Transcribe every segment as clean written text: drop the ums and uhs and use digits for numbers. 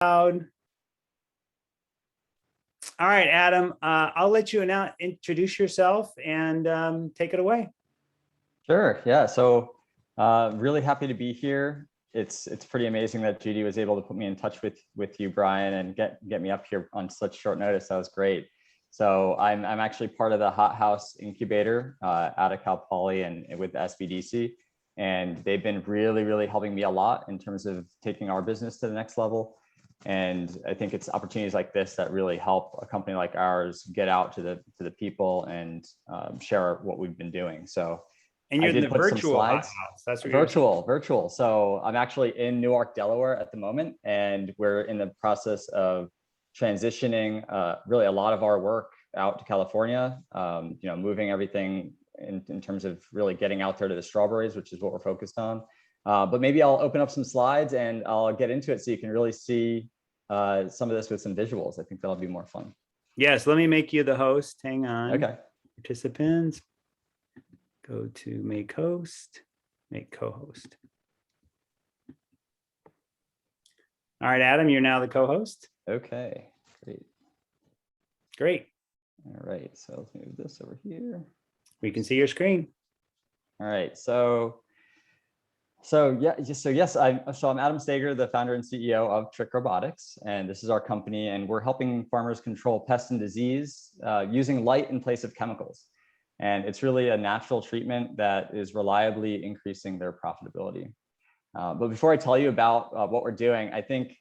All right, Adam, I'll let you now introduce yourself and take it away. Sure. Yeah. So really happy to be here. It's pretty amazing that Judy was able to put me in touch with you, Brian, and get me up here on such short notice. That was great. So I'm actually part of the Hot House Incubator out of Cal Poly and with SBDC. And they've been really helping me a lot in terms of taking our business to the next level. And I think it's opportunities like this that really help a company like ours get out to the people and share what we've been doing. So and you're I did in the put virtual some slides. That's what virtual. So I'm actually in Newark, Delaware at the moment, and we're in the process of transitioning really a lot of our work out to California. Moving everything in terms of really getting out there to the strawberries, which is what we're focused on. But maybe I'll open up some slides and I'll get into it so you can really see some of this with some visuals. I think that'll be more fun. Yes, let me make you the host. Hang on. Okay. Participants. Go to make host, make co-host. All right, Adam, you're now the co-host. Okay, great. Great. All right, so let's move this over here. We can see your screen. All right, so yes, I'm Adam Stager, the founder and CEO of TRIC Robotics, and this is our company, and we're helping farmers control pests and disease using light in place of chemicals. And it's really a natural treatment that is reliably increasing their profitability. But before I tell you about what we're doing, I think,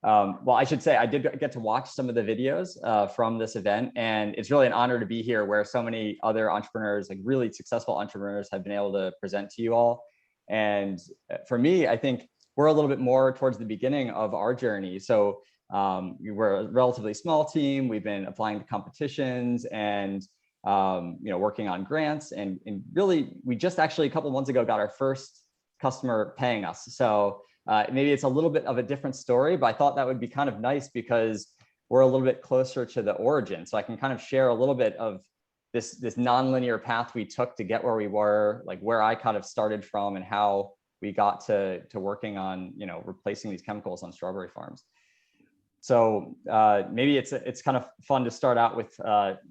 well, I should say I did get to watch some of the videos from this event, and it's really an honor to be here where so many other entrepreneurs, like really successful entrepreneurs, have been able to present to you all. And for me, I think we're a little bit more towards the beginning of our journey. So we're a relatively small team. We've been applying to competitions and working on grants, and really, we just actually a couple of months ago got our first customer paying us. So maybe it's a little bit of a different story, but I thought that would be kind of nice because we're a little bit closer to the origin. So I can kind of share a little bit of this nonlinear path we took to get where we were, like where I kind of started from and how we got to working on, replacing these chemicals on strawberry farms. So maybe it's kind of fun to start out with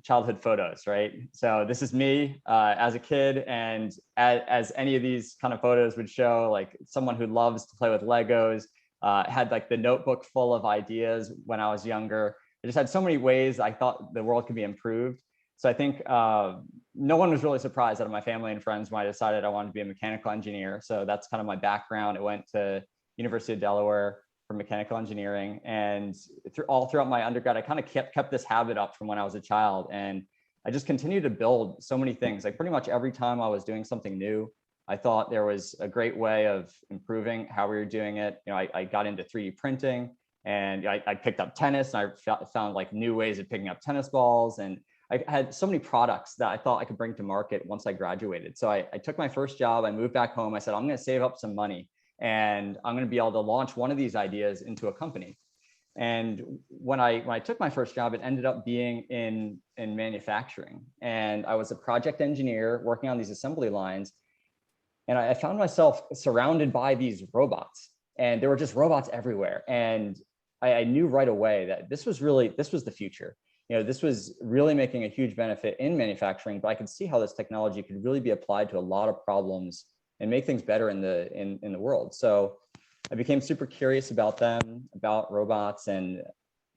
childhood photos, right? So this is me as a kid, and as any of these kind of photos would show, like someone who loves to play with Legos, had like the notebook full of ideas when I was younger. I just had so many ways I thought the world could be improved. So I think no one was really surprised out of my family and friends when I decided I wanted to be a mechanical engineer. So that's kind of my background. I went to University of Delaware for mechanical engineering, and all throughout my undergrad, I kind of kept this habit up from when I was a child, and I just continued to build so many things. Like pretty much every time I was doing something new, I thought there was a great way of improving how we were doing it. I got into 3D printing, and I picked up tennis, and I found like new ways of picking up tennis balls, and I had so many products that I thought I could bring to market once I graduated. So I took my first job, I moved back home, I said, I'm going to save up some money, and I'm going to be able to launch one of these ideas into a company. And when I took my first job, it ended up being in manufacturing. And I was a project engineer working on these assembly lines. And I found myself surrounded by these robots, and there were just robots everywhere. And I knew right away that this was the future. This was really making a huge benefit in manufacturing, but I could see how this technology could really be applied to a lot of problems and make things better in the world. So I became super curious about them, about robots, and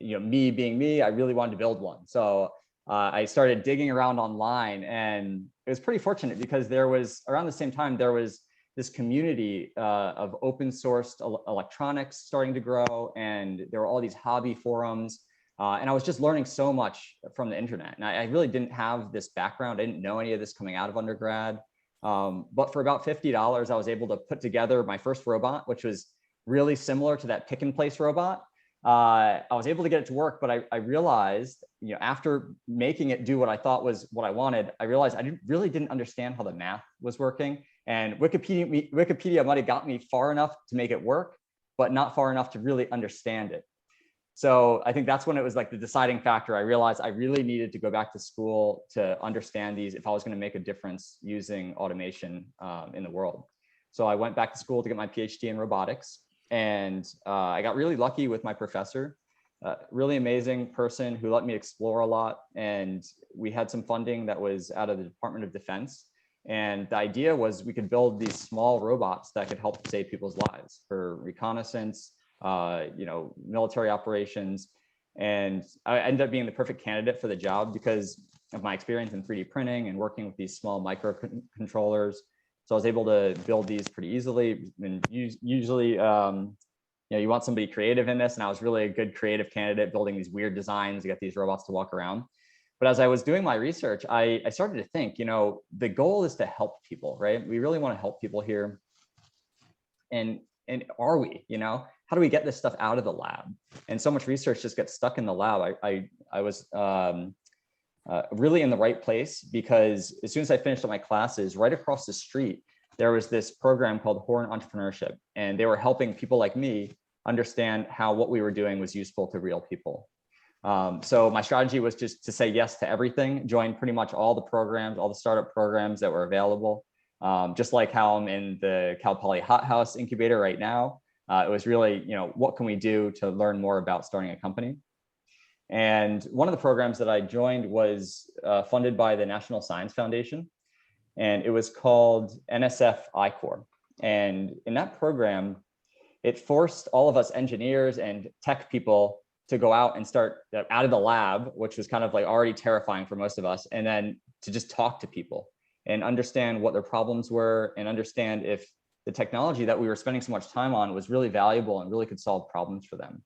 me being me, I really wanted to build one. So I started digging around online, and it was pretty fortunate because there was, around the same time, there was this community of open sourced electronics starting to grow, and there were all these hobby forums. And I was just learning so much from the internet. And I really didn't have this background. I didn't know any of this coming out of undergrad. But for about $50, I was able to put together my first robot, which was really similar to that pick and place robot. I was able to get it to work, but I realized, after making it do what I thought was what I wanted, I realized I really didn't understand how the math was working. And Wikipedia might have got me far enough to make it work, but not far enough to really understand it. So I think that's when it was like the deciding factor. I realized I really needed to go back to school to understand these if I was going to make a difference using automation in the world. So I went back to school to get my PhD in robotics. And I got really lucky with my professor, really amazing person who let me explore a lot. And we had some funding that was out of the Department of Defense. And the idea was we could build these small robots that could help save people's lives for reconnaissance, military operations. And I ended up being the perfect candidate for the job because of my experience in 3D printing and working with these small microcontrollers. So I was able to build these pretty easily. And usually, you want somebody creative in this, and I was really a good creative candidate building these weird designs to get these robots to walk around. But as I was doing my research, I started to think, the goal is to help people, right? We really want to help people here. And are we, how do we get this stuff out of the lab? And so much research just gets stuck in the lab. I was really in the right place, because as soon as I finished up my classes, right across the street, there was this program called Horn Entrepreneurship, and they were helping people like me understand how what we were doing was useful to real people. So my strategy was just to say yes to everything, join pretty much all the programs, all the startup programs that were available. Just like how I'm in the Cal Poly Hothouse incubator right now. It was really, what can we do to learn more about starting a company? And one of the programs that I joined was funded by the National Science Foundation, and it was called NSF I-Corps. And in that program, it forced all of us engineers and tech people to go out and start out of the lab, which was kind of like already terrifying for most of us, and then to just talk to people and understand what their problems were, and understand if the technology that we were spending so much time on was really valuable and really could solve problems for them.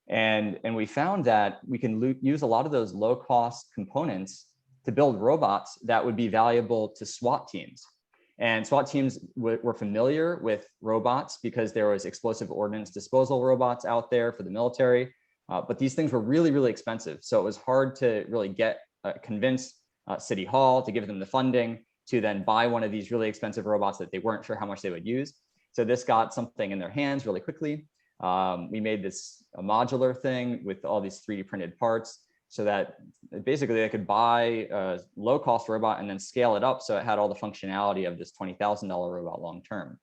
And we found that we can use a lot of those low-cost components to build robots that would be valuable to SWAT teams. And SWAT teams were familiar with robots because there was explosive ordnance disposal robots out there for the military. But these things were really, really expensive. So it was hard to really convince City Hall to give them the funding to then buy one of these really expensive robots that they weren't sure how much they would use. So this got something in their hands really quickly. We made this a modular thing with all these 3D printed parts, so that basically they could buy a low-cost robot and then scale it up so it had all the functionality of this $20,000 robot long-term.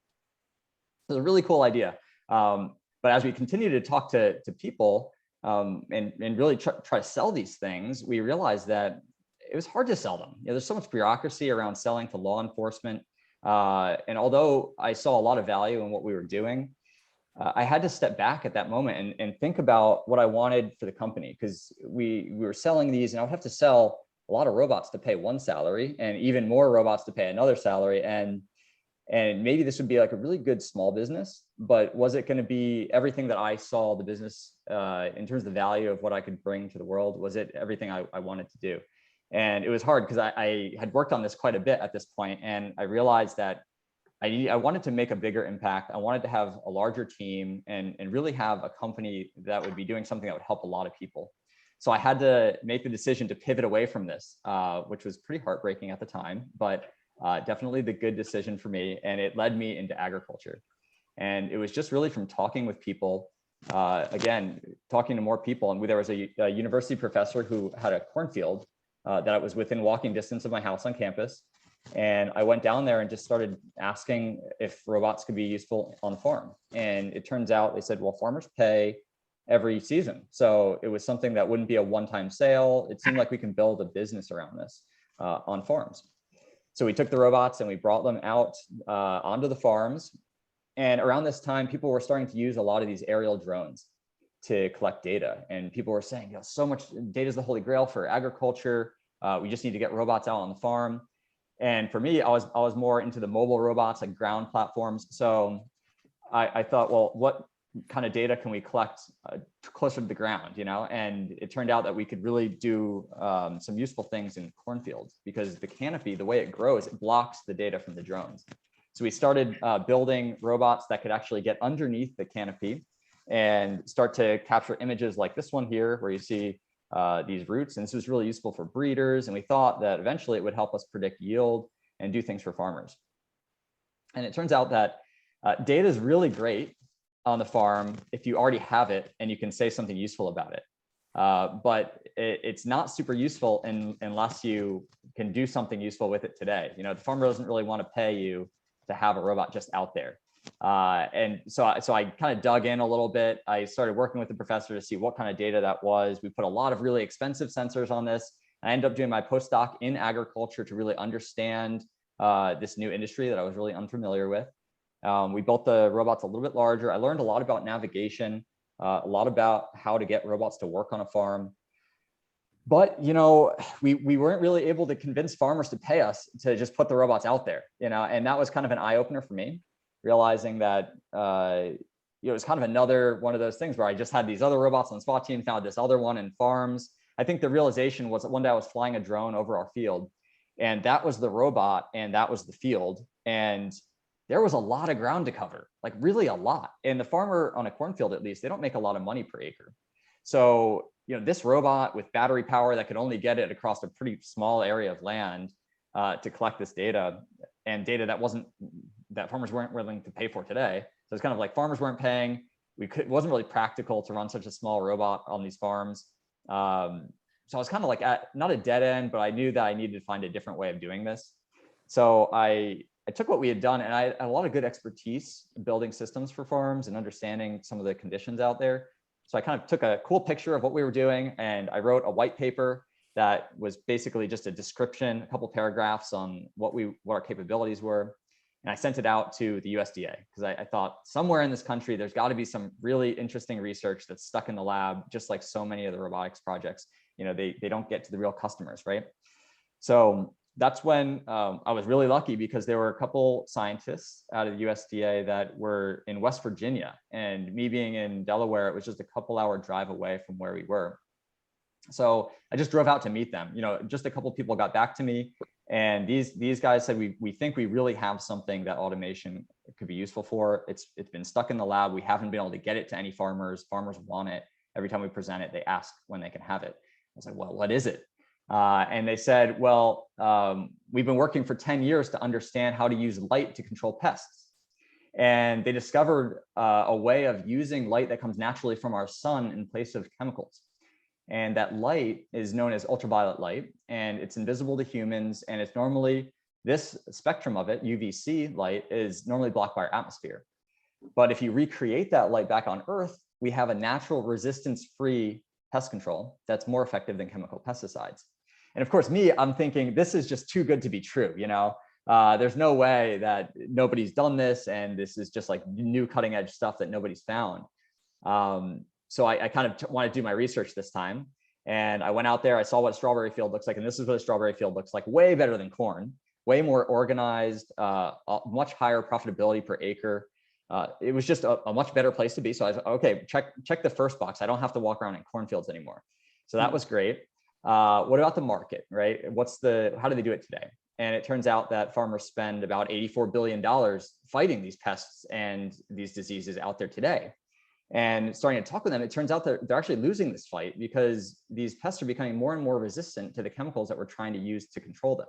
So it's a really cool idea. But as we continue to talk to people and really try to sell these things, we realized that it was hard to sell them. There's so much bureaucracy around selling to law enforcement. And although I saw a lot of value in what we were doing, I had to step back at that moment and think about what I wanted for the company, because we were selling these, and I would have to sell a lot of robots to pay one salary, and even more robots to pay another salary. And maybe this would be like a really good small business, but was it going to be everything that I saw the business in terms of the value of what I could bring to the world? Was it everything I wanted to do? And it was hard because I had worked on this quite a bit at this point, and I realized that I wanted to make a bigger impact. I wanted to have a larger team and really have a company that would be doing something that would help a lot of people. So I had to make the decision to pivot away from this, which was pretty heartbreaking at the time, but definitely the good decision for me. And it led me into agriculture. And it was just really from talking with people, again, talking to more people. And there was a university professor who had a cornfield that was within walking distance of my house on campus. And I went down there and just started asking if robots could be useful on the farm. And it turns out they said, well, farmers pay every season. So it was something that wouldn't be a one-time sale. It seemed like we can build a business around this on farms. So we took the robots and we brought them out onto the farms. And around this time, people were starting to use a lot of these aerial drones to collect data. And people were saying, so much data is the holy grail for agriculture. We just need to get robots out on the farm. And for me, I was more into the mobile robots, like ground platforms. So I thought, well, what kind of data can we collect closer to the ground, And it turned out that we could really do some useful things in cornfields, because the canopy, the way it grows, it blocks the data from the drones. So we started building robots that could actually get underneath the canopy and start to capture images like this one here, where you see these roots. And this was really useful for breeders. And we thought that eventually it would help us predict yield and do things for farmers. And it turns out that data is really great on the farm if you already have it and you can say something useful about it. But it's not super useful unless you can do something useful with it today. The farmer doesn't really want to pay you to have a robot just out there. And so I kind of dug in a little bit. I started working with the professor to see what kind of data that was. We put a lot of really expensive sensors on this. I ended up doing my postdoc in agriculture to really understand this new industry that I was really unfamiliar with. We built the robots a little bit larger. I learned a lot about navigation, a lot about how to get robots to work on a farm. But, you know, we weren't really able to convince farmers to pay us to just put the robots out there, you know, and that was kind of an eye opener for me, realizing that, it was kind of another one of those things where I just had these other robots on the SWAT team, found this other one in farms. I think the realization was that one day I was flying a drone over our field, and that was the robot and that was the field. And there was a lot of ground to cover, like really a lot. And the farmer on a cornfield, at least, they don't make a lot of money per acre. So, you know, this robot with battery power that could only get it across a pretty small area of land to collect this data, and data that farmers weren't willing to pay for today. So it's kind of like farmers weren't paying. It wasn't really practical to run such a small robot on these farms. So I was kind of like at not a dead end, but I knew that I needed to find a different way of doing this. So I took what we had done, and I had a lot of good expertise building systems for farms and understanding some of the conditions out there. So I kind of took a cool picture of what we were doing, and I wrote a white paper that was basically just a description, a couple paragraphs on what our capabilities were. And I sent it out to the USDA because I thought somewhere in this country, there's got to be some really interesting research that's stuck in the lab, just like so many of the robotics projects. You know, they don't get to the real customers, right? So that's when I was really lucky, because there were a couple scientists out of the USDA that were in West Virginia, and me being in Delaware, it was just a couple-hour drive away from where we were. So I just drove out to meet them. You know, just a couple of people got back to me, and these guys said, we think we really have something that automation could be useful for. It's been stuck in the lab. We haven't been able to get it to any farmers. Farmers want it. Every time we present it, they ask when they can have it. I was like, well, what is it? And they said, well, we've been working for 10 years to understand how to use light to control pests. And they discovered a way of using light that comes naturally from our sun in place of chemicals. And that light is known as ultraviolet light, and it's invisible to humans. And it's normally, this spectrum of it, UVC light, is normally blocked by our atmosphere. But if you recreate that light back on Earth, we have a natural resistance-free pest control that's more effective than chemical pesticides. And of course, I'm thinking this is just too good to be true. You know, there's no way that nobody's done this, and this is just like new cutting edge stuff that nobody's found. So I kind of wanted to do my research this time, and I went out there. I saw what a strawberry field looks like, and this is what a strawberry field looks like. Way better than corn, way more organized, much higher profitability per acre. It was just a much better place to be. So I was okay. Check the first box. I don't have to walk around in cornfields anymore. So that was great. What about the market, right? How do they do it today? And it turns out that farmers spend about $84 billion fighting these pests and these diseases out there today. And starting to talk with them, it turns out that they're actually losing this fight, because these pests are becoming more and more resistant to the chemicals that we're trying to use to control them.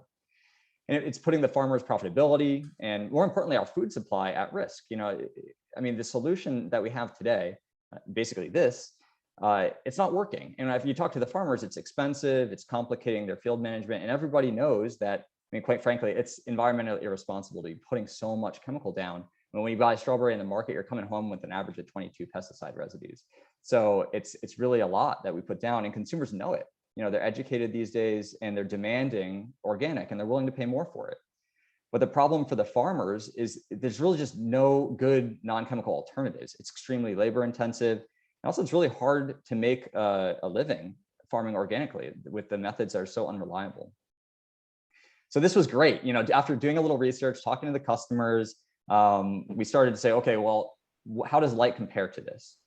And it's putting the farmers' profitability and, more importantly, our food supply at risk. You know, I mean, the solution that we have today, basically this, it's not working. And if you talk to the farmers, it's expensive, it's complicating their field management, and everybody knows that, I mean, quite frankly, it's environmentally irresponsible to be putting so much chemical down. When you buy strawberry in the market, you're coming home with an average of 22 pesticide residues. So it's really a lot that we put down, and consumers know it. You know, they're educated these days, and they're demanding organic, and they're willing to pay more for it. But the problem for the farmers is there's really just no good non-chemical alternatives. It's extremely labor intensive. And also, it's really hard to make a living farming organically with the methods that are so unreliable. So this was great. You know, after doing a little research, talking to the customers, we started to say, okay, well, how does light compare to this?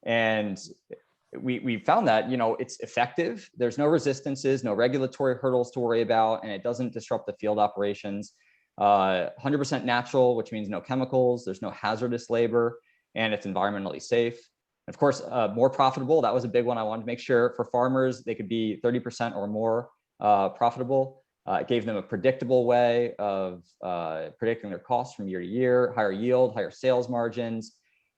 And we found that, you know, it's effective. There's no resistances, no regulatory hurdles to worry about, and it doesn't disrupt the field operations. 100% natural, which means no chemicals, there's no hazardous labor, and it's environmentally safe. Of course, more profitable. That was a big one. I wanted to make sure for farmers, they could be 30% or more profitable. It gave them a predictable way of predicting their costs from year to year, higher yield, higher sales margins.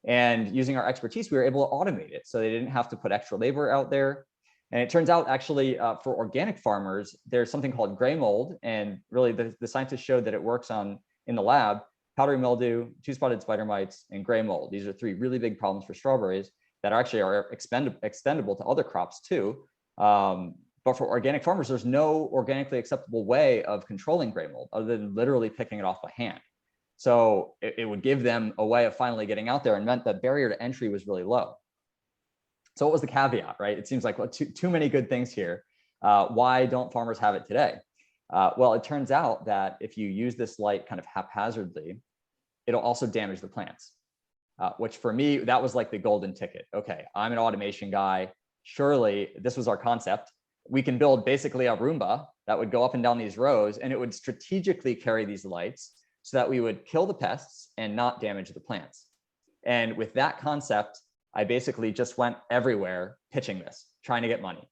And using our expertise, we were able to automate it, so they didn't have to put extra labor out there. And it turns out, actually, for organic farmers, there's something called gray mold. And really, the scientists showed that it works in the lab. powdery mildew, two-spotted spider mites, and gray mold. These are 3 really big problems for strawberries that actually are extendable to other crops too. But for organic farmers, there's no organically acceptable way of controlling gray mold other than literally picking it off by hand. So it would give them a way of finally getting out there, and meant that barrier to entry was really low. So what was the caveat, right? It seems like, well, too many good things here. Why don't farmers have it today? Well, it turns out that if you use this light kind of haphazardly, it'll also damage the plants, which for me, that was like the golden ticket. Okay, I'm an automation guy. Surely this was our concept. We can build basically a Roomba that would go up and down these rows, and it would strategically carry these lights so that we would kill the pests and not damage the plants. And with that concept, I basically just went everywhere pitching this, trying to get money.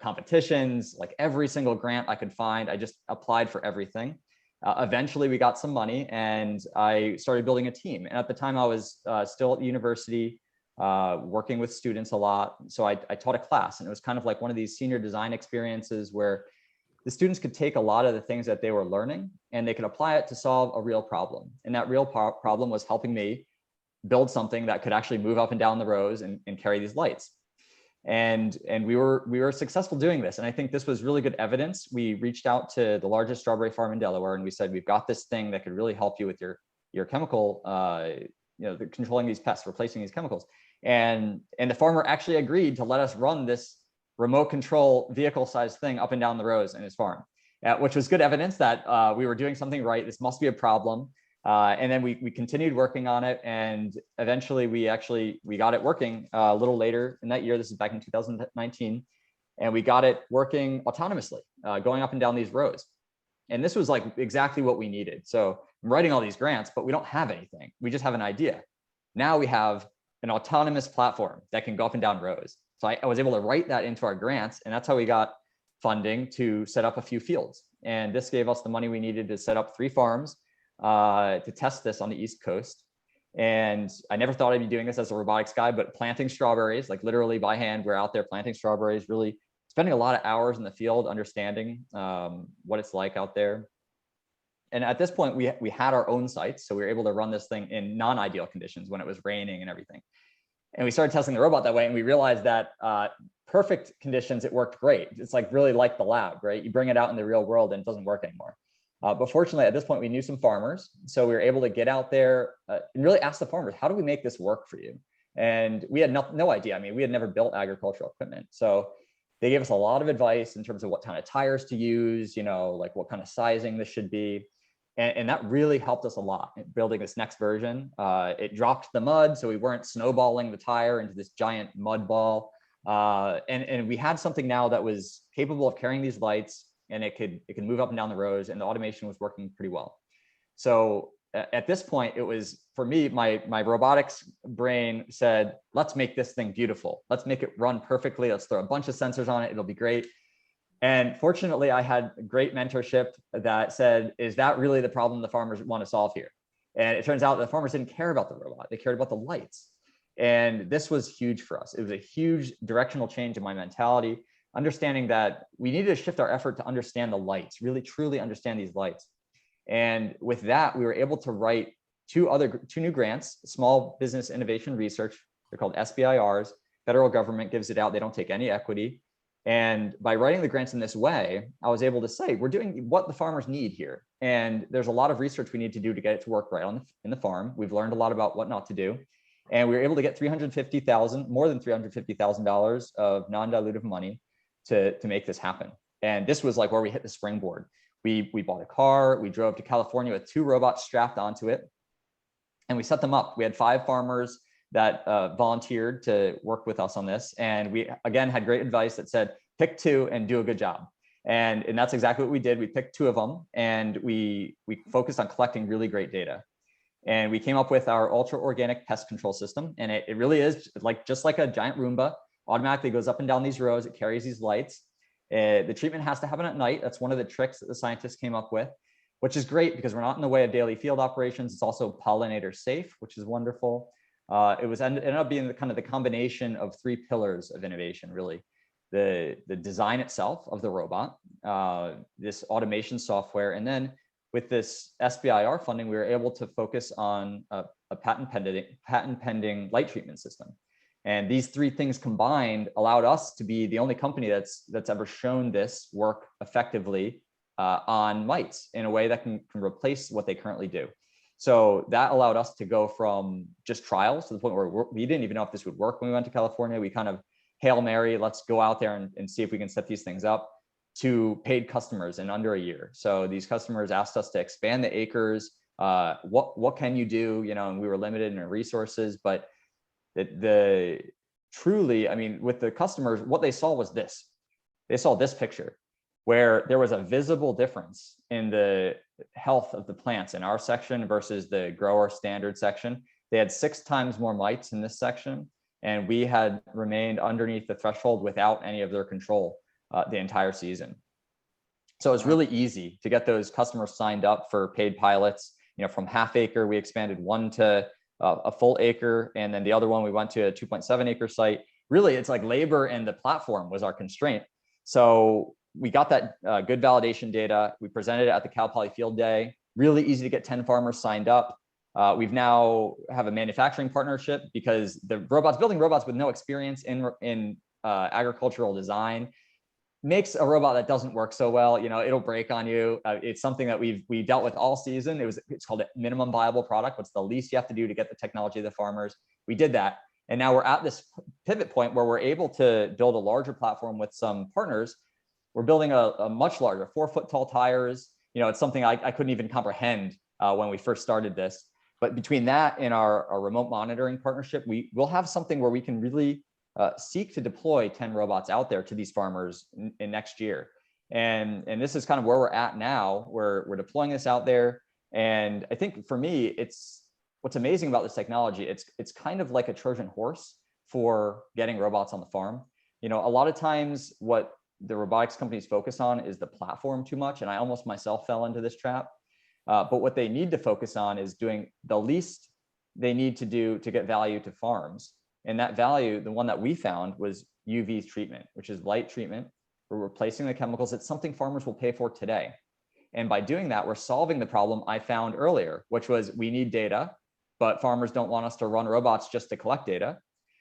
Competitions, like every single grant I could find, I just applied for everything. Eventually we got some money, and I started building a team. And at the time I was still at the university, working with students a lot. So I taught a class, and it was kind of like one of these senior design experiences where the students could take a lot of the things that they were learning and they could apply it to solve a real problem. And that real problem was helping me build something that could actually move up and down the rows and carry these lights. And we were successful doing this. And I think this was really good evidence. We reached out to the largest strawberry farm in Delaware, and we said, we've got this thing that could really help you with your chemical, controlling these pests, replacing these chemicals. And the farmer actually agreed to let us run this remote control vehicle sized thing up and down the rows in his farm, which was good evidence that we were doing something right. This must be a problem. And then we continued working on it, and eventually we got it working a little later in that year. This is back in 2019, and we got it working autonomously, going up and down these rows. And this was like exactly what we needed. So I'm writing all these grants, but we don't have anything. We just have an idea. Now we have an autonomous platform that can go up and down rows. So I was able to write that into our grants, and that's how we got funding to set up a few fields. And this gave us the money we needed to set up 3 farms to test this on the East Coast. And I never thought I'd be doing this as a robotics guy, but planting strawberries, like literally by hand, we're out there planting strawberries, really spending a lot of hours in the field, understanding what it's like out there. And at this point, we had our own sites, so we were able to run this thing in non-ideal conditions when it was raining and everything. And we started testing the robot that way, and we realized that perfect conditions, it worked great. It's like really like the lab, right? You bring it out in the real world and it doesn't work anymore. But fortunately, at this point, we knew some farmers. So we were able to get out there and really ask the farmers, how do we make this work for you? And we had no idea. I mean, we had never built agricultural equipment. So they gave us a lot of advice in terms of what kind of tires to use, like what kind of sizing this should be. And that really helped us a lot in building this next version. It dropped the mud, so we weren't snowballing the tire into this giant mud ball. And we had something now that was capable of carrying these lights, and it could move up and down the rows, and the automation was working pretty well. So at this point, it was, for me, my robotics brain said, let's make this thing beautiful. Let's make it run perfectly. Let's throw a bunch of sensors on it. It'll be great. And fortunately, I had great mentorship that said, is that really the problem the farmers want to solve here? And it turns out the farmers didn't care about the robot. They cared about the lights. And this was huge for us. It was a huge directional change in my mentality, understanding that we needed to shift our effort to understand the lights, really truly understand these lights. And with that, we were able to write two new grants, Small Business Innovation Research. They're called SBIRs. Federal government gives it out. They don't take any equity. And by writing the grants in this way, I was able to say, we're doing what the farmers need here. And there's a lot of research we need to do to get it to work right in the farm. We've learned a lot about what not to do. And we were able to get more than $350,000 of non-dilutive money to make this happen. And this was like where we hit the springboard. We bought a car, we drove to California with 2 robots strapped onto it, and we set them up. We had 5 farmers that volunteered to work with us on this. And we, again, had great advice that said, pick 2 and do a good job. And that's exactly what we did. We picked 2 of them, and we focused on collecting really great data. And we came up with our ultra organic pest control system. And it really is just like a giant Roomba, automatically goes up and down these rows. It carries these lights. The treatment has to happen at night. That's one of the tricks that the scientists came up with, which is great because we're not in the way of daily field operations. It's also pollinator safe, which is wonderful. It ended up being the combination of 3 pillars of innovation, really. The design itself of the robot, this automation software, and then with this SBIR funding, we were able to focus on a patent pending light treatment system. And these three things combined allowed us to be the only company that's ever shown this work effectively on mites in a way that can replace what they currently do. So that allowed us to go from just trials to the point where we didn't even know if this would work when we went to California. We kind of Hail Mary, let's go out there and see if we can set these things up, to paid customers in under a year. So these customers asked us to expand the acres. What can you do? You know, and we were limited in our resources, but truly, I mean, with the customers, what they saw was this. They saw this picture where there was a visible difference in the health of the plants in our section versus the grower standard section. They had 6 times more mites in this section, and we had remained underneath the threshold without any of their control the entire season. So it's really easy to get those customers signed up for paid pilots. You know, from half acre, we expanded one to a full acre, and then the other one we went to a 2.7 acre site. Really, it's like labor and the platform was our constraint. So we got that good validation data. We presented it at the Cal Poly Field Day. Really easy to get 10 farmers signed up. We've now have a manufacturing partnership because the building robots with no experience in agricultural design makes a robot that doesn't work so well. You know, it'll break on you. It's something that we dealt with all season. It's called a minimum viable product. What's the least you have to do to get the technology to the farmers? We did that. And now we're at this pivot point where we're able to build a larger platform with some partners. We're building a much larger 4-foot tall tires. You know, it's something I couldn't even comprehend when we first started this. But between that and our remote monitoring partnership, we'll have something where we can really seek to deploy 10 robots out there to these farmers in next year. And this is kind of where we're at now. We're deploying this out there. And I think for me, what's amazing about this technology, it's kind of like a Trojan horse for getting robots on the farm. You know, a lot of times what the robotics companies focus on is the platform too much. And I almost myself fell into this trap. But what they need to focus on is doing the least they need to do to get value to farms. And that value, the one that we found, was UV treatment, which is light treatment. We're replacing the chemicals. It's something farmers will pay for today. And by doing that, we're solving the problem I found earlier, which was we need data, but farmers don't want us to run robots just to collect data.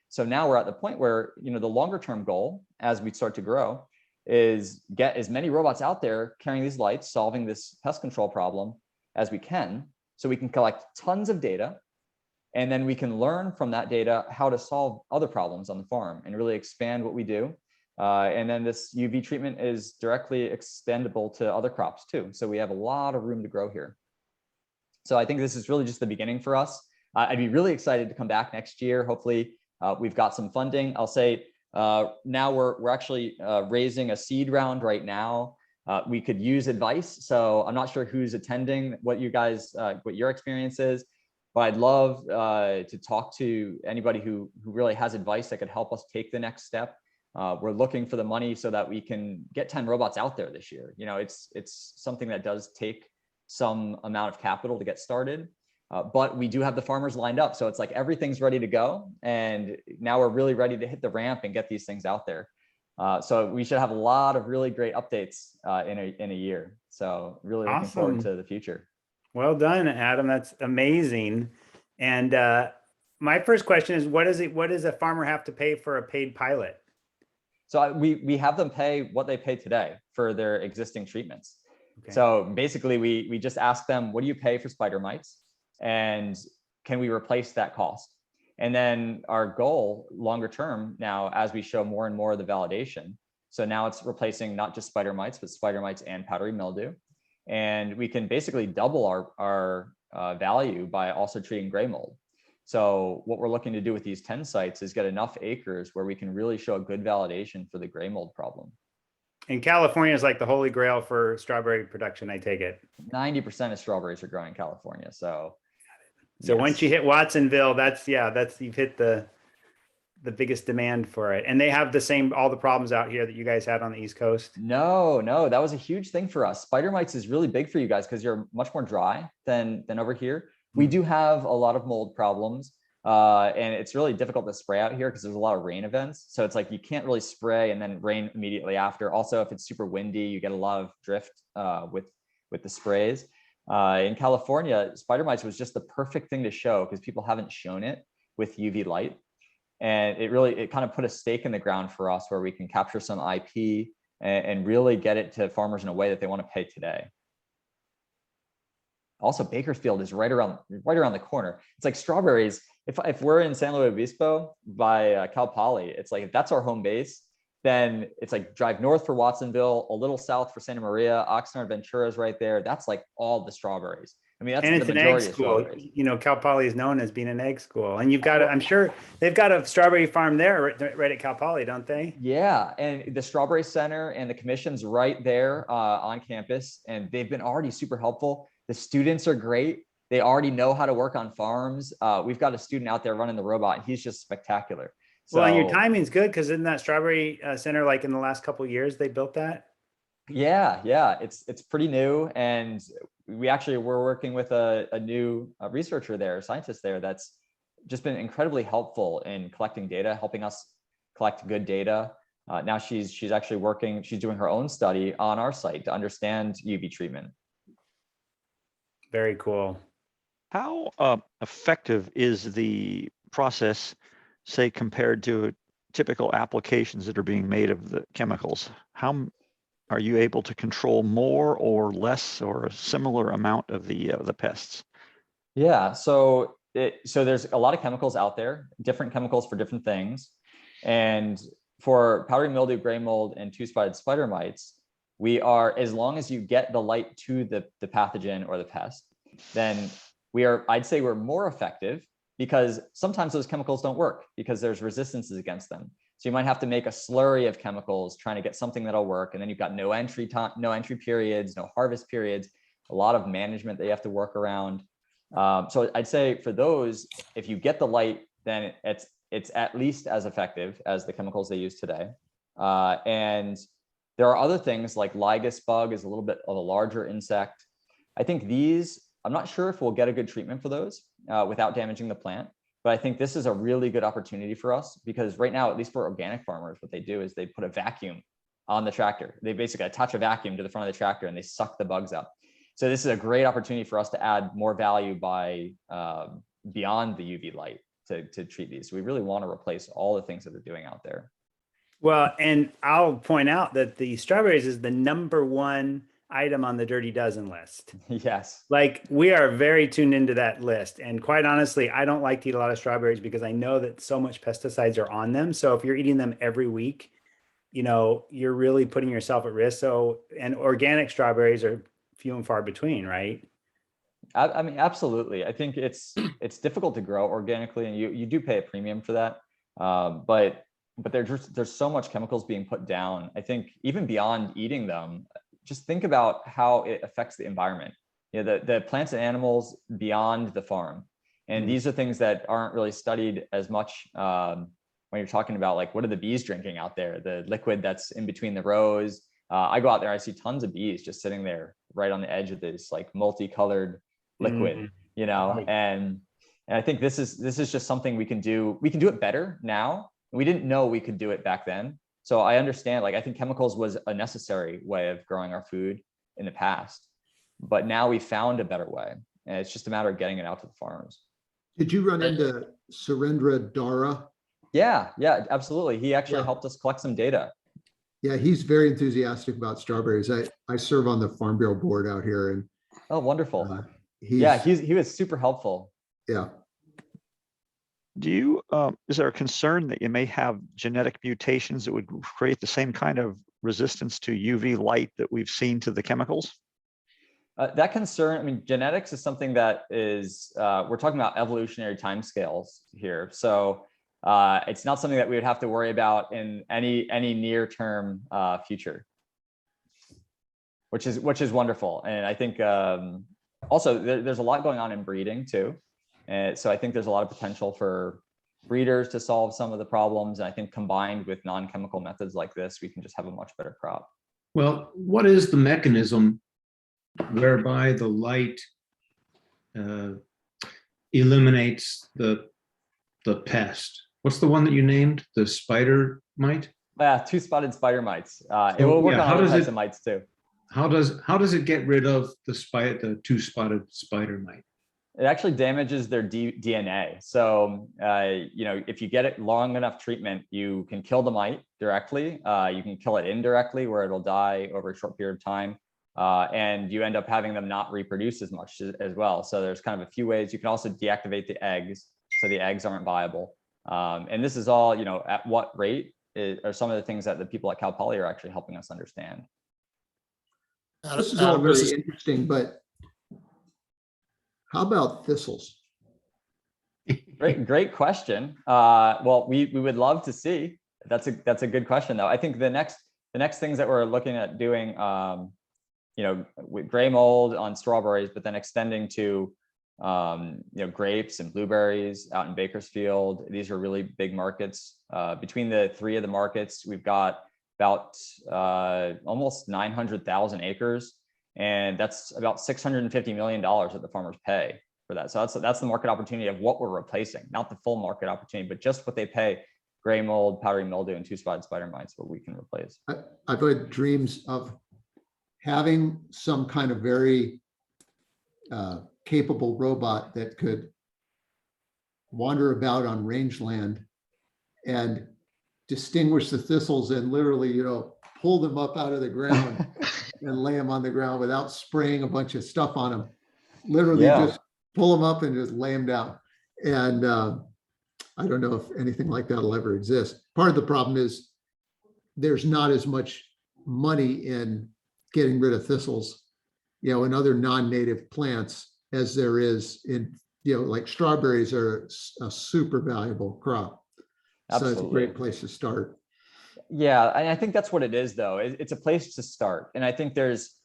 So now we're at the point where, you know, the longer term goal as we start to grow is get as many robots out there carrying these lights, solving this pest control problem as we can, so we can collect tons of data. And then we can learn from that data how to solve other problems on the farm and really expand what we do. And then this UV treatment is directly extendable to other crops too. So we have a lot of room to grow here. So I think this is really just the beginning for us. I'd be really excited to come back next year. Hopefully we've got some funding. I'll say now we're actually raising a seed round right now. We could use advice. So I'm not sure who's attending, what your experience is. But I'd love to talk to anybody who really has advice that could help us take the next step. We're looking for the money so that we can get 10 robots out there this year. You know, it's something that does take some amount of capital to get started, but we do have the farmers lined up. So it's like everything's ready to go. And now we're really ready to hit the ramp and get these things out there. So we should have a lot of really great updates in a year. So really looking forward to the future. Well done, Adam. That's amazing. And my first question is, what does a farmer have to pay for a paid pilot? So we have them pay what they pay today for their existing treatments. Okay. So basically, we just ask them, what do you pay for spider mites? And can we replace that cost? And then our goal longer term now, as we show more and more of the validation, so now it's replacing not just spider mites, but spider mites and powdery mildew. And we can basically double our value by also treating gray mold. So what we're looking to do with these 10 sites is get enough acres where we can really show a good validation for the gray mold problem. And California is like the holy grail for strawberry production, I take it. 90% of strawberries are grown in California. So yes. Once you hit Watsonville, that's you've hit the biggest demand for it. And they have all the problems out here that you guys had on the East Coast. No, that was a huge thing for us. Spider mites is really big for you guys because you're much more dry than over here. We do have a lot of mold problems, and it's really difficult to spray out here because there's a lot of rain events. So it's like you can't really spray and then rain immediately after. Also, if it's super windy, you get a lot of drift with the sprays. In California, spider mites was just the perfect thing to show because people haven't shown it with UV light. And it kind of put a stake in the ground for us where we can capture some IP and really get it to farmers in a way that they want to pay today. Also, Bakersfield is right around the corner. It's like strawberries. If we're in San Luis Obispo by Cal Poly, it's like if that's our home base, then it's like drive north for Watsonville, a little south for Santa Maria, Oxnard, Ventura is right there. That's like all the strawberries. I mean, that's And the it's an egg majority of school. strawberries. You know, Cal Poly is known as being an egg school. And you've got, I'm sure they've got a strawberry farm there right at Cal Poly, don't they? Yeah, and the Strawberry Center and the commission's right there on campus, and they've been already super helpful. The students are great. They already know how to work on farms. We've got a student out there running the robot, and he's just spectacular. So, Well, and your timing's good because in that Strawberry Center, like in the last couple of years, they built that. yeah, it's pretty new, and we're working with a new researcher there, scientist there, that's just been incredibly helpful in collecting data, helping us collect good data. Now she's actually she's doing her own study on our site to understand UV treatment. Very cool. How effective is the process, say, compared to typical applications that are being made of the chemicals? How are you able to control more or less or a similar amount of the pests? Yeah, so there's a lot of chemicals out there, different chemicals for different things. And for powdery mildew, gray mold, and two-spotted spider mites, as long as you get the light to the pathogen or the pest, then I'd say we're more effective, because sometimes those chemicals don't work because there's resistances against them. So you might have to make a slurry of chemicals trying to get something that'll work. And then you've got no entry periods, no harvest periods, a lot of management that you have to work around. So I'd say for those, if you get the light, then it's at least as effective as the chemicals they use today. And there are other things like Lygus bug is a little bit of a larger insect. I think I'm not sure if we'll get a good treatment for those without damaging the plant, but I think this is a really good opportunity for us, because right now, at least for organic farmers, what they do is they put a vacuum on the tractor. They basically attach a vacuum to the front of the tractor and they suck the bugs up. So this is a great opportunity for us to add more value by beyond the UV light to treat these. So we really want to replace all the things that they're doing out there. Well, and I'll point out that the strawberries is the #1 item on the Dirty Dozen list. Yes. Like, we are very tuned into that list. And quite honestly, I don't like to eat a lot of strawberries because I know that so much pesticides are on them. So if you're eating them every week, you know, you're really putting yourself at risk. So, and organic strawberries are few and far between, right? I mean, absolutely. I think it's difficult to grow organically, and you do pay a premium for that. But there's so much chemicals being put down. I think even beyond eating them, just think about how it affects the environment. You know, the plants and animals beyond the farm. And these are things that aren't really studied as much when you're talking about, like, what are the bees drinking out there? The liquid that's in between the rows. I go out there, I see tons of bees just sitting there right on the edge of this like multicolored liquid, you know, and I think this is just something we can do. We can do it better now. We didn't know we could do it back then. So I understand, like, I think chemicals was a necessary way of growing our food in the past, but now we found a better way, and it's just a matter of getting it out to the farms. Did you run into Surendra Dara? Yeah, absolutely. He actually helped us collect some data. Yeah, he's very enthusiastic about strawberries. I serve on the Farm Bureau board out here, and oh, wonderful. He was super helpful. Yeah. Do you, is there a concern that you may have genetic mutations that would create the same kind of resistance to UV light that we've seen to the chemicals? That concern, I mean, genetics is something that is, we're talking about evolutionary timescales here. So it's not something that we would have to worry about in any near-term future, which is wonderful. And I think also there's a lot going on in breeding too. And so I think there's a lot of potential for breeders to solve some of the problems. And I think combined with non-chemical methods like this, we can just have a much better crop. Well, what is the mechanism whereby the light eliminates the pest? What's the one that you named? The spider mite? Yeah, two-spotted spider mites. It will work on other types of mites too. How does it get rid of the two-spotted spider mite? It actually damages their DNA. So, if you get it long enough treatment, you can kill the mite directly. You can kill it indirectly, where it'll die over a short period of time. And you end up having them not reproduce as much as well. So there's kind of a few ways. You can also deactivate the eggs, so the eggs aren't viable. And this is all, at what rate are some of the things that the people at Cal Poly are actually helping us understand. This is all very interesting, but how about thistles? Great question. Well, we would love to see. That's a good question, though. I think the next things that we're looking at doing, with gray mold on strawberries, but then extending to grapes and blueberries out in Bakersfield. These are really big markets. Between the three of the markets, we've got about almost 900,000 acres, and that's about $650 million that the farmers pay for that. So that's the market opportunity of what we're replacing, not the full market opportunity, but just what they pay. Gray mold, powdery mildew, and two-spotted spider mites, what we can replace. I've had dreams of having some kind of very capable robot that could wander about on rangeland and distinguish the thistles and literally, pull them up out of the ground and lay them on the ground without spraying a bunch of stuff on them. Literally just pull them up and just lay them down. And I don't know if anything like that will ever exist. Part of the problem is there's not as much money in getting rid of thistles, and other non-native plants as there is in, like strawberries are a super valuable crop. Absolutely. So it's a great place to start. Yeah, and I think that's what it is, though. It's a place to start. And I think there's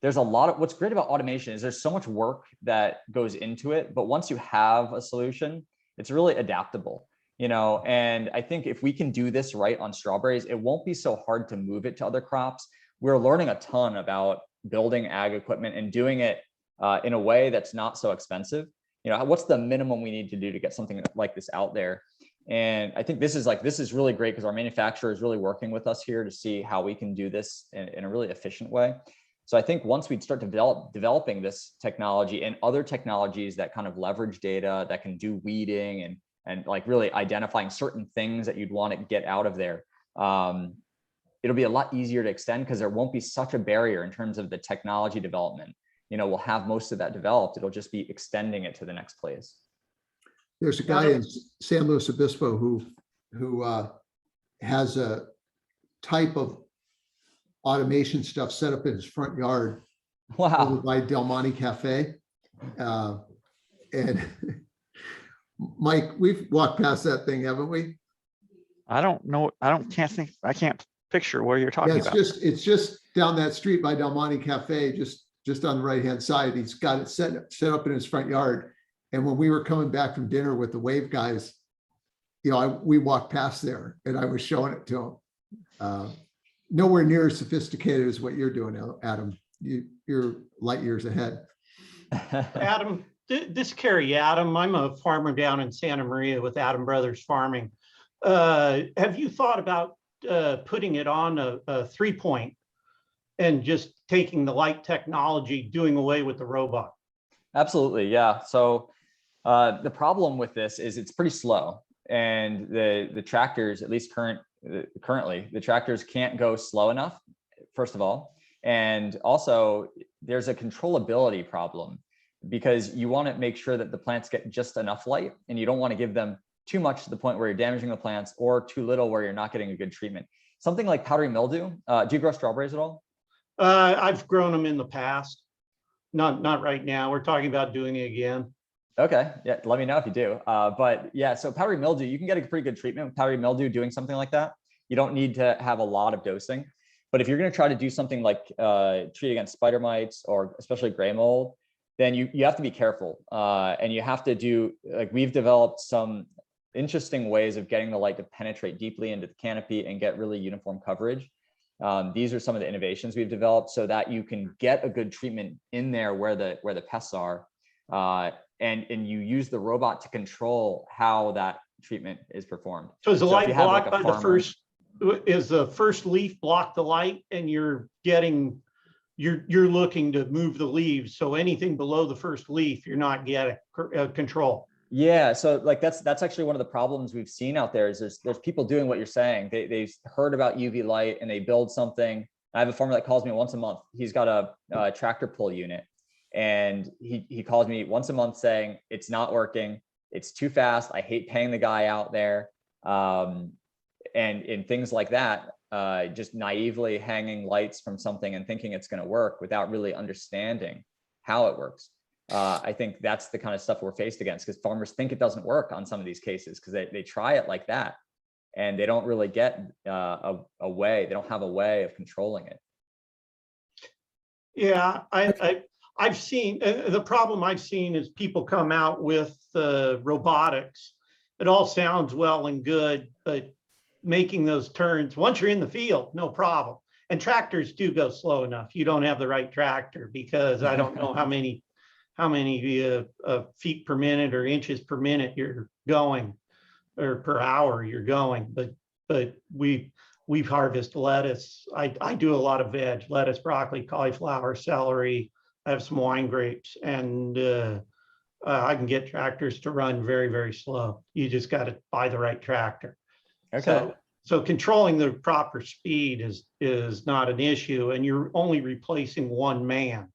a lot of, what's great about automation is there's so much work that goes into it, but once you have a solution, it's really adaptable, and I think if we can do this right on strawberries, it won't be so hard to move it to other crops. We're learning a ton about building ag equipment and doing it in a way that's not so expensive. What's the minimum we need to do to get something like this out there? And I think this is really great because our manufacturer is really working with us here to see how we can do this in a really efficient way. So I think once we start developing this technology and other technologies that kind of leverage data, that can do weeding and like really identifying certain things that you'd want to get out of there, it'll be a lot easier to extend because there won't be such a barrier in terms of the technology development. We'll have most of that developed. It'll just be extending it to the next place. There's a guy in San Luis Obispo who has a type of automation stuff set up in his front yard. Wow. Over by Del Monte Cafe. And Mike, we've walked past that thing, haven't we? I don't know. I can't picture where you're talking about. It's just down that street by Del Monte Cafe, just on the right-hand side. He's got it set up in his front yard. And when we were coming back from dinner with the Wave guys, we walked past there and I was showing it to him. Nowhere near as sophisticated as what you're doing, Adam. You're light years ahead. Adam, this is Kerry Adam. I'm a farmer down in Santa Maria with Adam Brothers Farming. Have you thought about putting it on a 3-point and just taking the light technology, doing away with the robot? Absolutely, yeah. So the problem with this is it's pretty slow, and the tractors, at least currently, the tractors can't go slow enough, first of all. And also there's a controllability problem because you want to make sure that the plants get just enough light, and you don't want to give them too much to the point where you're damaging the plants, or too little where you're not getting a good treatment. Something like powdery mildew. Do you grow strawberries at all? I've grown them in the past. Not right now. We're talking about doing it again. Okay, yeah, let me know if you do. But yeah, so powdery mildew, you can get a pretty good treatment with powdery mildew doing something like that. You don't need to have a lot of dosing. But if you're going to try to do something like treat against spider mites or especially gray mold, then you have to be careful. And you have to do, like, we've developed some interesting ways of getting the light to penetrate deeply into the canopy and get really uniform coverage. These are some of the innovations we've developed so that you can get a good treatment in there where the pests are, and you use the robot to control how that treatment is performed. So is the light blocked by the first? Is the first leaf block the light, and you're getting you're looking to move the leaves. So anything below the first leaf, you're not getting control. Yeah, so like that's actually one of the problems we've seen out there is there's people doing what you're saying. They've heard about UV light and they build something. I have a farmer that calls me once a month. He's got a tractor pull unit, and he calls me once a month saying it's not working. It's too fast. I hate paying the guy out there, and things like that. Just naively hanging lights from something and thinking it's going to work without really understanding how it works. I think that's the kind of stuff we're faced against, because farmers think it doesn't work on some of these cases because they try it like that and they don't really get a way. They don't have a way of controlling it. Yeah, I've seen the problem I've seen is people come out with robotics. It all sounds well and good, but making those turns once you're in the field, no problem. And tractors do go slow enough. You don't have the right tractor, because I don't know how many feet per minute or inches per minute you're going, or per hour you're going. But we harvest lettuce. I do a lot of veg, lettuce, broccoli, cauliflower, celery. I have some wine grapes, and I can get tractors to run very, very slow. You just got to buy the right tractor. Okay. So controlling the proper speed is not an issue, and you're only replacing one man.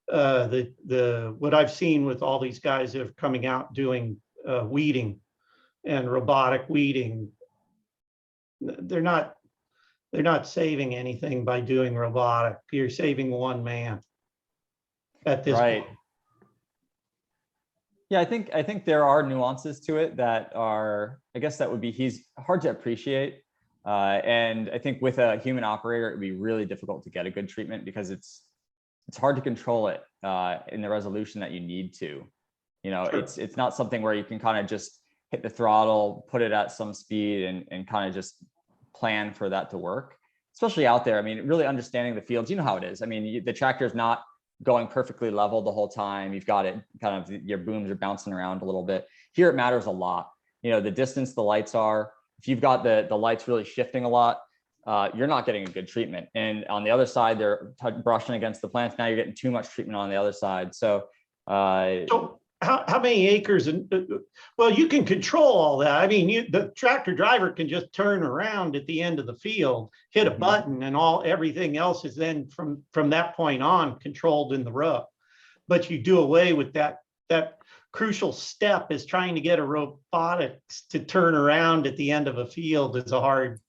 What I've seen with all these guys that are coming out doing weeding and robotic weeding, they're not saving anything by doing robotic. You're saving one man at this Right. point. Yeah, I think there are nuances to it that are, I guess that would be, he's hard to appreciate. And I think with a human operator, it would be really difficult to get a good treatment because it's hard to control it in the resolution that you need to. You know, Sure. it's not something where you can kind of just hit the throttle, put it at some speed and kind of just plan for that to work, especially out there. I mean, really understanding the fields, you know how it is. I mean, the tractor is not going perfectly level the whole time. You've got it kind of, your booms are bouncing around a little bit. Here it matters a lot. You know, the distance the lights are, if you've got the lights really shifting a lot, you're not getting a good treatment. And on the other side, they're brushing against the plants. Now you're getting too much treatment on the other side. So, So how many acres? Well, you can control all that. I mean, the tractor driver can just turn around at the end of the field, hit a button, and everything else is then from that point on controlled in the row. But you do away with that crucial step, is trying to get a robotics to turn around at the end of a field is a hard.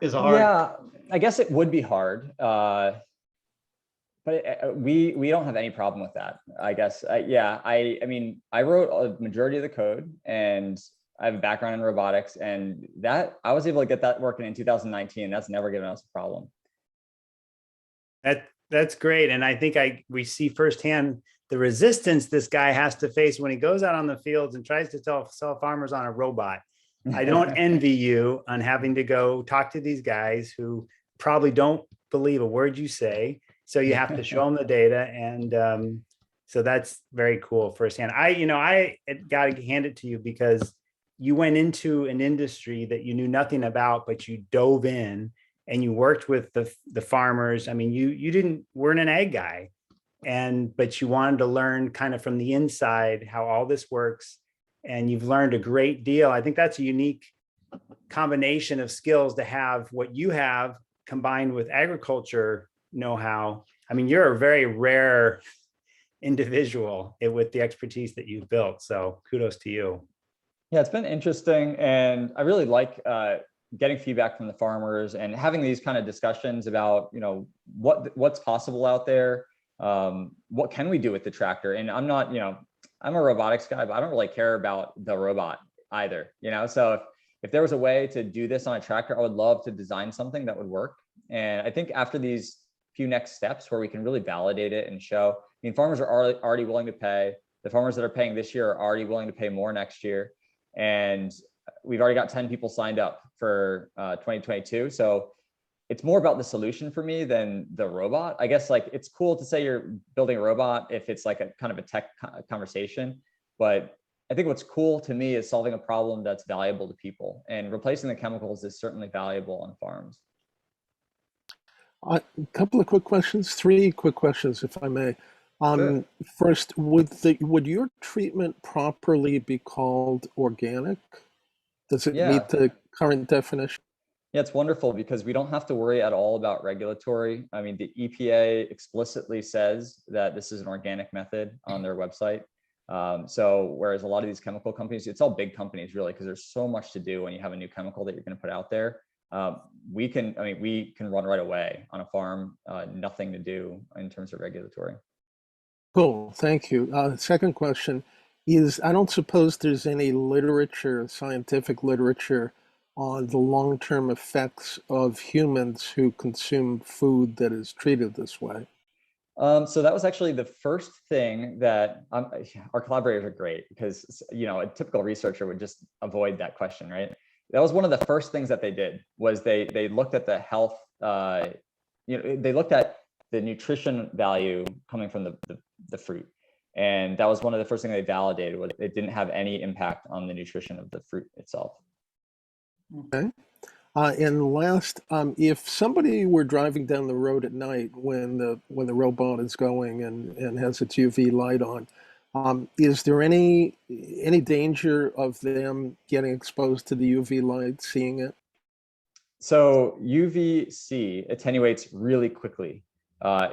Yeah, I guess it would be hard. But we don't have any problem with that, I guess. Yeah, I mean, I wrote a majority of the code, and I have a background in robotics, and that I was able to get that working in 2019. That's never given us a problem. That's great. And I think we see firsthand the resistance this guy has to face when he goes out on the fields and tries to sell farmers on a robot. I don't envy you on having to go talk to these guys who probably don't believe a word you say. So you have to show them the data. And so that's very cool firsthand. I got to hand it to you because you went into an industry that you knew nothing about, but you dove in and you worked with the farmers. I mean, you weren't an ag guy, but you wanted to learn kind of from the inside how all this works. And you've learned a great deal. I think that's a unique combination of skills to have what you have combined with agriculture know-how. I mean, you're a very rare individual with the expertise that you've built. So kudos to you. Yeah, it's been interesting. And I really like getting feedback from the farmers and having these kind of discussions about, you know, what's possible out there. What can we do with the tractor? And I'm not, you know, I'm a robotics guy, but I don't really care about the robot either, you know? So if there was a way to do this on a tractor, I would love to design something that would work. And I think after these few next steps where we can really validate it and show, I mean, farmers are already willing to pay. The farmers that are paying this year are already willing to pay more next year. And we've already got 10 people signed up for 2022. So it's more about the solution for me than the robot. I guess, like, it's cool to say you're building a robot if it's like a kind of a tech conversation, but I think what's cool to me is solving a problem that's valuable to people, and replacing the chemicals is certainly valuable on farms. A couple of quick questions, three quick questions, if I may. Sure. First, would your treatment properly be called organic? Does it Yeah. meet the current definition? Yeah, it's wonderful because we don't have to worry at all about regulatory. I mean, the EPA explicitly says that this is an organic method on their website. So whereas a lot of these chemical companies, it's all big companies really, because there's so much to do when you have a new chemical that you're going to put out there. We can run right away on a farm, nothing to do in terms of regulatory. Cool, thank you. Second question is, I don't suppose there's any literature, scientific literature, on the long-term effects of humans who consume food that is treated this way. So that was actually the first thing that our collaborators are great because, you know, a typical researcher would just avoid that question, right? That was one of the first things that they did was they looked at the health, they looked at the nutrition value coming from the fruit. And that was one of the first things they validated was it didn't have any impact on the nutrition of the fruit itself. Okay. And last, if somebody were driving down the road at night when the robot is going and has its UV light on, is there any danger of them getting exposed to the UV light, seeing it? So UVC attenuates really quickly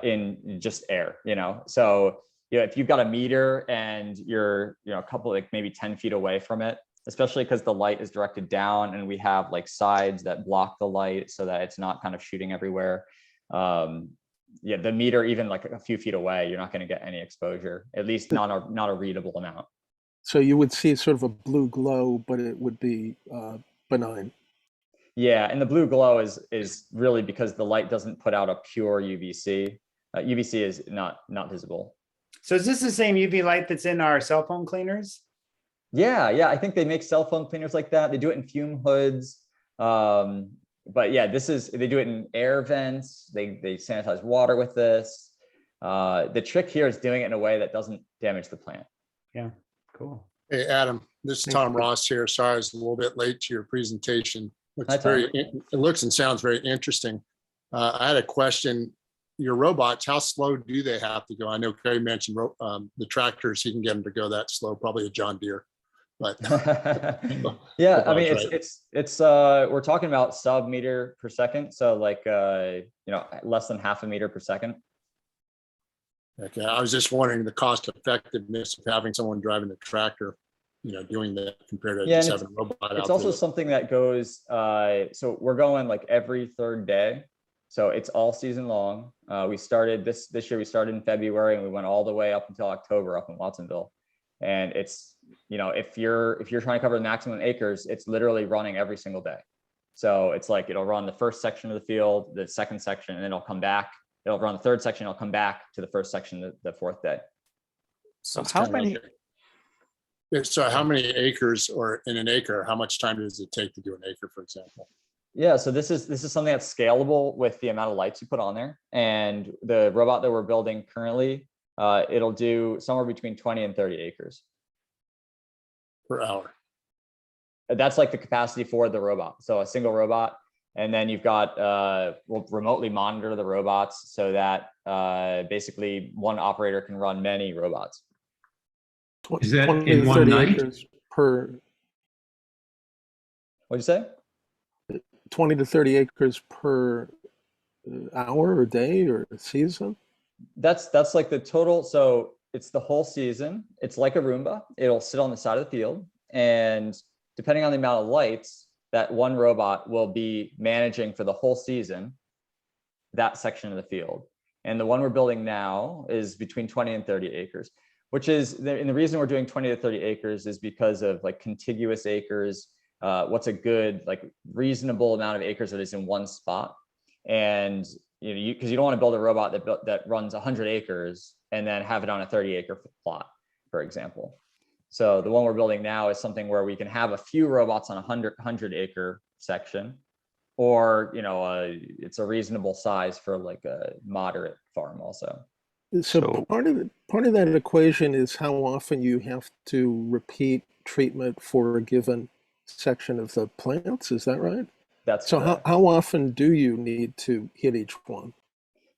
in just air, you know. So if you've got a meter and you're a couple like maybe 10 feet away from it, especially because the light is directed down and we have like sides that block the light so that it's not kind of shooting everywhere. The meter, even like a few feet away, you're not going to get any exposure, at least not a readable amount. So you would see sort of a blue glow, but it would be benign. Yeah, and the blue glow is really because the light doesn't put out a pure UVC. UVC is not visible. So is this the same UV light that's in our cell phone cleaners? Yeah, I think they make cell phone cleaners like that. They do it in fume hoods. But yeah, they do it in air vents. They sanitize water with this. The trick here is doing it in a way that doesn't damage the plant. Yeah, cool. Hey, Adam, this is Thank Tom you. Ross here. Sorry I was a little bit late to your presentation. Hi, Tom. It looks and sounds very interesting. I had a question. Your robots, how slow do they have to go? I know Kerry mentioned the tractors, he can get them to go that slow, probably a John Deere. But yeah, I mean, right. it's we're talking about sub-meter per second. So like, less than half a meter per second. Okay, I was just wondering the cost effectiveness of having someone driving the tractor, doing that compared to just having a robot out there. It's also something that goes, so we're going like every third day. So it's all season long. We started this year, we started in February and we went all the way up until October up in Watsonville. And it's, if you're trying to cover the maximum acres, it's literally running every single day. So it's like, it'll run the first section of the field, the second section, and then it'll come back. It'll run the third section. It'll come back to the first section the fourth day. So It's how kinda many, So how many acres, or in an acre, how much time does it take to do an acre, for example? Yeah, so this is something that's scalable with the amount of lights you put on there. And the robot that we're building currently, it'll do somewhere between 20 and 30 acres. Per hour. That's like the capacity for the robot. So a single robot. And then you've got, we'll remotely monitor the robots so that basically one operator can run many robots. Is that 20 in to one 30 night? acres per What'd you say? 20 to 30 acres per hour or day or season? That's like the total. So it's the whole season. It's like a Roomba. It'll sit on the side of the field. And depending on the amount of lights, that one robot will be managing for the whole season, that section of the field. And the one we're building now is between 20 and 30 acres, which is, and the reason we're doing 20 to 30 acres is because of like contiguous acres. What's a good, like reasonable amount of acres that is in one spot. And because you don't want to build a robot that runs 100 acres and then have it on a 30-acre plot, for example. So the one we're building now is something where we can have a few robots on a 100-acre section, or it's a reasonable size for like a moderate farm also. So part of that equation is how often you have to repeat treatment for a given section of the plants. Is that right? That's so. correct. How often do you need to hit each one?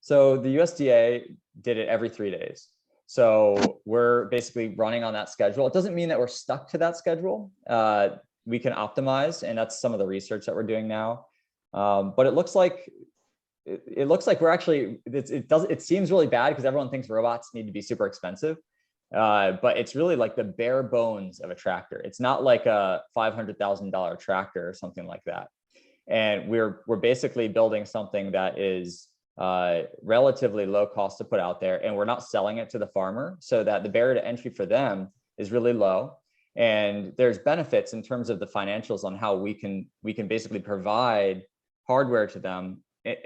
So the USDA did it every 3 days. So we're basically running on that schedule. It doesn't mean that we're stuck to that schedule. We can optimize, and that's some of the research that we're doing now. But it looks like we're actually, it seems really bad because everyone thinks robots need to be super expensive. But it's really like the bare bones of a tractor. It's not like a $500,000 tractor or something like that. And we're basically building something that is relatively low cost to put out there, and we're not selling it to the farmer, so that the barrier to entry for them is really low. And there's benefits in terms of the financials on how we can basically provide hardware to them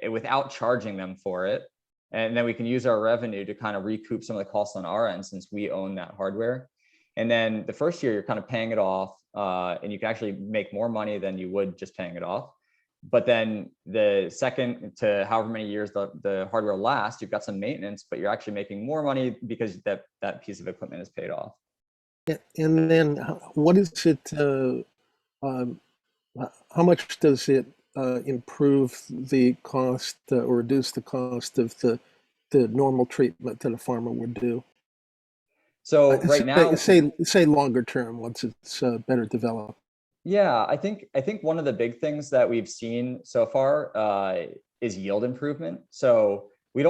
without charging them for it. And then we can use our revenue to kind of recoup some of the costs on our end, since we own that hardware. And then the first year you're kind of paying it off, and you can actually make more money than you would just paying it off. But then the second to however many years the hardware lasts, you've got some maintenance, but you're actually making more money because that piece of equipment is paid off. And then what is it, how much does it improve the cost or reduce the cost of the normal treatment that a farmer would do? So right now, say longer term, once it's better developed. Yeah, I think one of the big things that we've seen so far is yield improvement. So we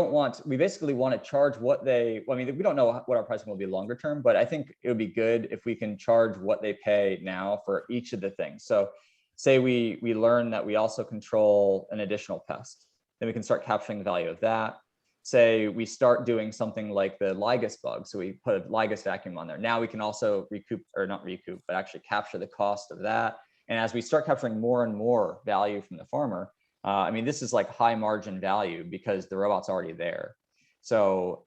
basically want to charge what we don't know what our pricing will be longer term, but I think it would be good if we can charge what they pay now for each of the things. So say we learn that we also control an additional pest, then we can start capturing the value of that. Say we start doing something like the ligus bug, so we put a ligus vacuum on there. Now we can also but actually capture the cost of that. And as we start capturing more and more value from the farmer, this is like high margin value because the robot's already there. So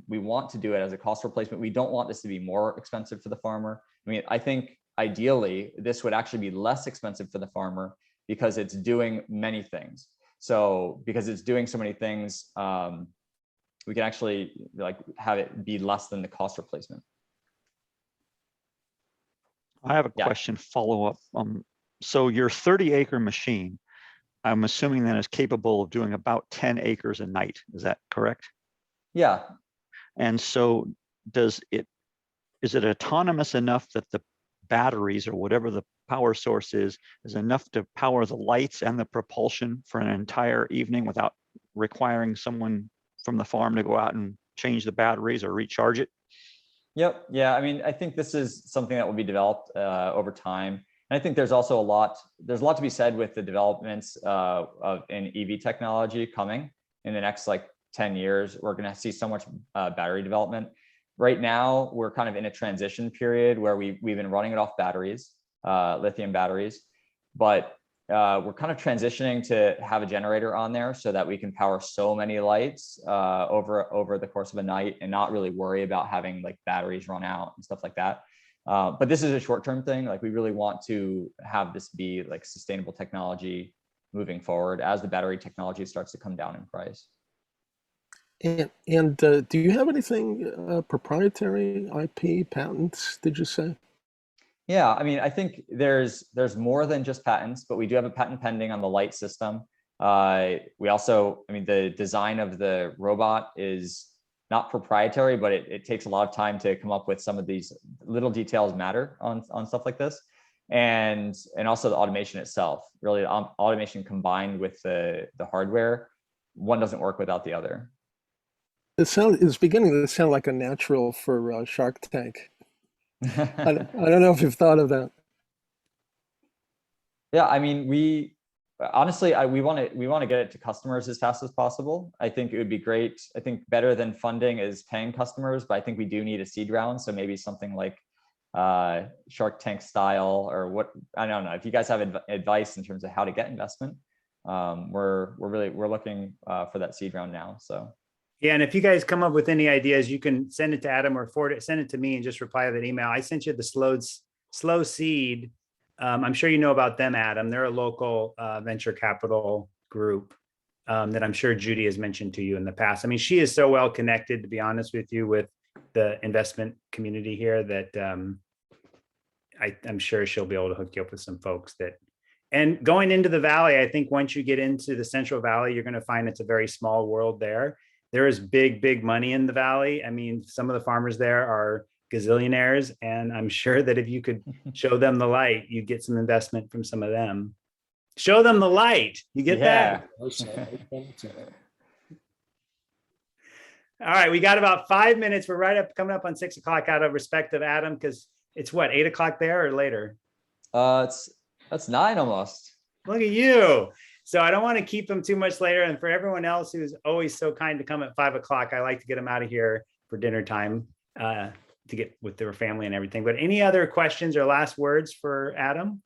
we want to do it as a cost replacement. We don't want this to be more expensive for the farmer. I think ideally this would actually be less expensive for the farmer because it's doing many things. So because it's doing so many things, we can actually have it be less than the cost replacement. I have a question follow-up. So your 30-acre machine, I'm assuming that is capable of doing about 10 acres a night. Is that correct? Yeah. And so is it autonomous enough that the batteries or whatever the power source is enough to power the lights and the propulsion for an entire evening without requiring someone from the farm to go out and change the batteries or recharge it? Yep. Yeah. I think this is something that will be developed over time. And I think there's also a lot to be said with the developments in EV technology coming in the next 10 years. We're going to see so much battery development. Right now, we're kind of in a transition period where we've been running it off batteries, lithium batteries, but we're kind of transitioning to have a generator on there so that we can power so many lights over the course of a night and not really worry about having batteries run out and stuff like that. But this is a short-term thing. We really want to have this be sustainable technology moving forward as the battery technology starts to come down in price. And do you have anything proprietary, IP, patents, did you say? Yeah, I think there's more than just patents, but we do have a patent pending on the light system. We also, the design of the robot is not proprietary, but it takes a lot of time to come up with some of these little details matter on stuff like this. And also the automation itself, really automation combined with the hardware, one doesn't work without the other. It's beginning to sound like a natural for Shark Tank. I don't know if you've thought of that. Yeah, we honestly we want to get it to customers as fast as possible. I think it would be great. I think better than funding is paying customers, but I think we do need a seed round. So maybe something like Shark Tank style, or what, I don't know. If you guys have advice in terms of how to get investment, we're looking for that seed round now. So. Yeah, and if you guys come up with any ideas, you can send it to Adam or send it to me and just reply to that email. I sent you the Slow Seed. I'm sure you know about them, Adam. They're a local venture capital group that I'm sure Judy has mentioned to you in the past. She is so well connected, to be honest with you, with the investment community here that I'm sure she'll be able to hook you up with some folks that. And going into the valley, I think once you get into the Central Valley, you're going to find it's a very small world there. There is big money in the valley. I mean, some of the farmers there are gazillionaires, and I'm sure that if you could show them the light, you'd get some investment from some of them. Show them the light. You get that? All right, we got about 5 minutes. We're coming up on 6 o'clock out of respect of Adam, because it's what, 8 o'clock there or later? That's 9 almost. Look at you. So I don't want to keep them too much later. And for everyone else who's always so kind to come at 5 o'clock, I like to get them out of here for dinner time to get with their family and everything. But any other questions or last words for Adam?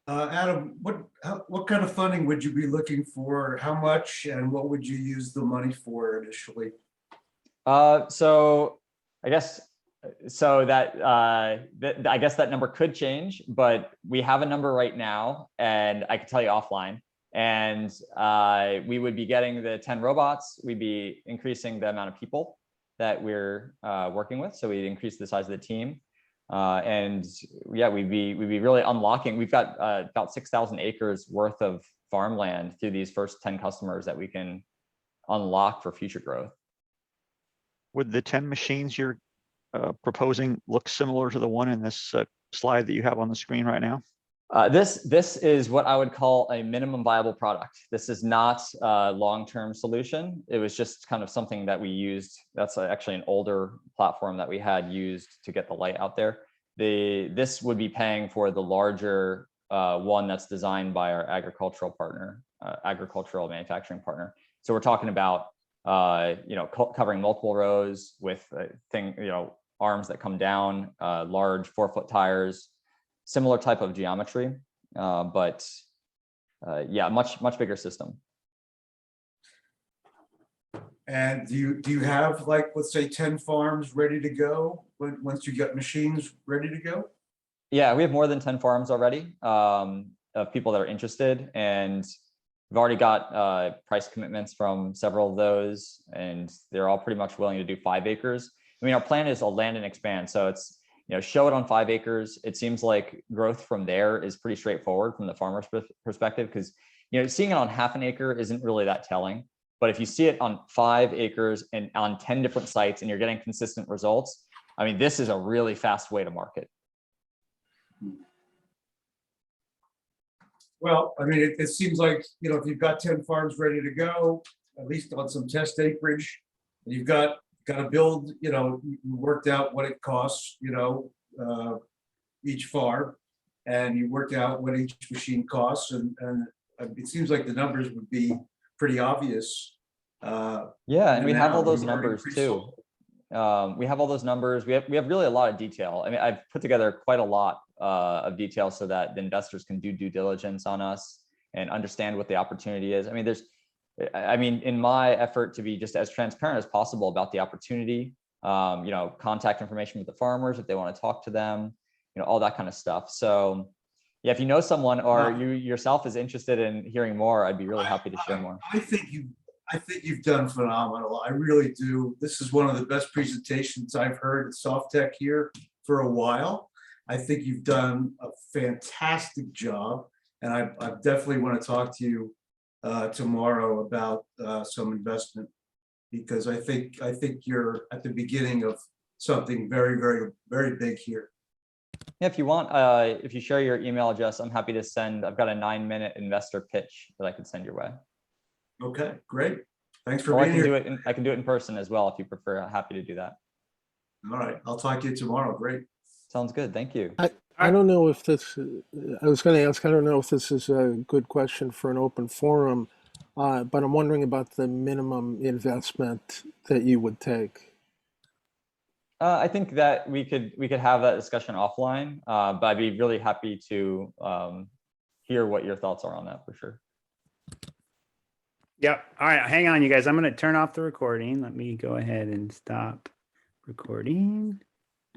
Adam, what kind of funding would you be looking for? How much, and what would you use the money for initially? So I guess I guess that number could change, but we have a number right now, and I can tell you offline. And we would be getting the 10 robots. We'd be increasing the amount of people that we're working with. So we'd increase the size of the team. And yeah, we'd be really unlocking. We've got about 6,000 acres worth of farmland through these first 10 customers that we can unlock for future growth. Would the 10 machines you're proposing look similar to the one in this slide that you have on the screen right now? This is what I would call a minimum viable product. This is not a long-term solution. It was just kind of something that we used. That's actually an older platform that we had used to get the light out there. This would be paying for the larger one that's designed by our agricultural manufacturing partner. So we're talking about covering multiple rows with arms that come down, large 4-foot tires, similar type of geometry, but yeah, much bigger system. And do you have, like, let's say 10 farms ready to go once you get machines ready to go? Yeah, we have more than 10 farms already of people that are interested, and we've already got price commitments from several of those, and they're all pretty much willing to do 5 acres. I mean, our plan is a land and expand, so it's show it on 5 acres. It seems like growth from there is pretty straightforward from the farmer's perspective, because seeing it on 1/2 acre isn't really that telling. But if you see it on 5 acres and on 10 different sites and you're getting consistent results, I mean, this is a really fast way to market. Well, I mean, it seems like, if you've got 10 farms ready to go, at least on some test acreage, and you've got to build, you worked out what it costs, each farm, and you worked out what each machine costs, and it seems like the numbers would be pretty obvious. Yeah, and we have all those numbers too. We have all those numbers. We have really a lot of detail. I mean, I've put together quite a lot of detail so that the investors can do due diligence on us and understand what the opportunity is. I mean, in my effort to be just as transparent as possible about the opportunity, contact information with the farmers if they want to talk to them, all that kind of stuff. So yeah, if you know someone or you yourself is interested in hearing more, I'd be really happy to share more. I think you've done phenomenal. I really do. This is one of the best presentations I've heard at Soft Tech here for a while. I think you've done a fantastic job, and I definitely want to talk to you tomorrow about some investment, because I think you're at the beginning of something very, very, very big here. Yeah, if you want, if you share your email address, I'm happy to send. I've got a 9-minute investor pitch that I could send your way. Okay, great. Thanks for being here. I can do it in person as well if you prefer. I'm happy to do that. All right, I'll talk to you tomorrow. Great. Sounds good. Thank you. I don't know if this, I was going to ask, I don't know if this is a good question for an open forum, but I'm wondering about the minimum investment that you would take. I think that we could have that discussion offline, but I'd be really happy to hear what your thoughts are on that for sure. Yep. All right. Hang on, you guys. I'm going to turn off the recording. Let me go ahead and stop recording.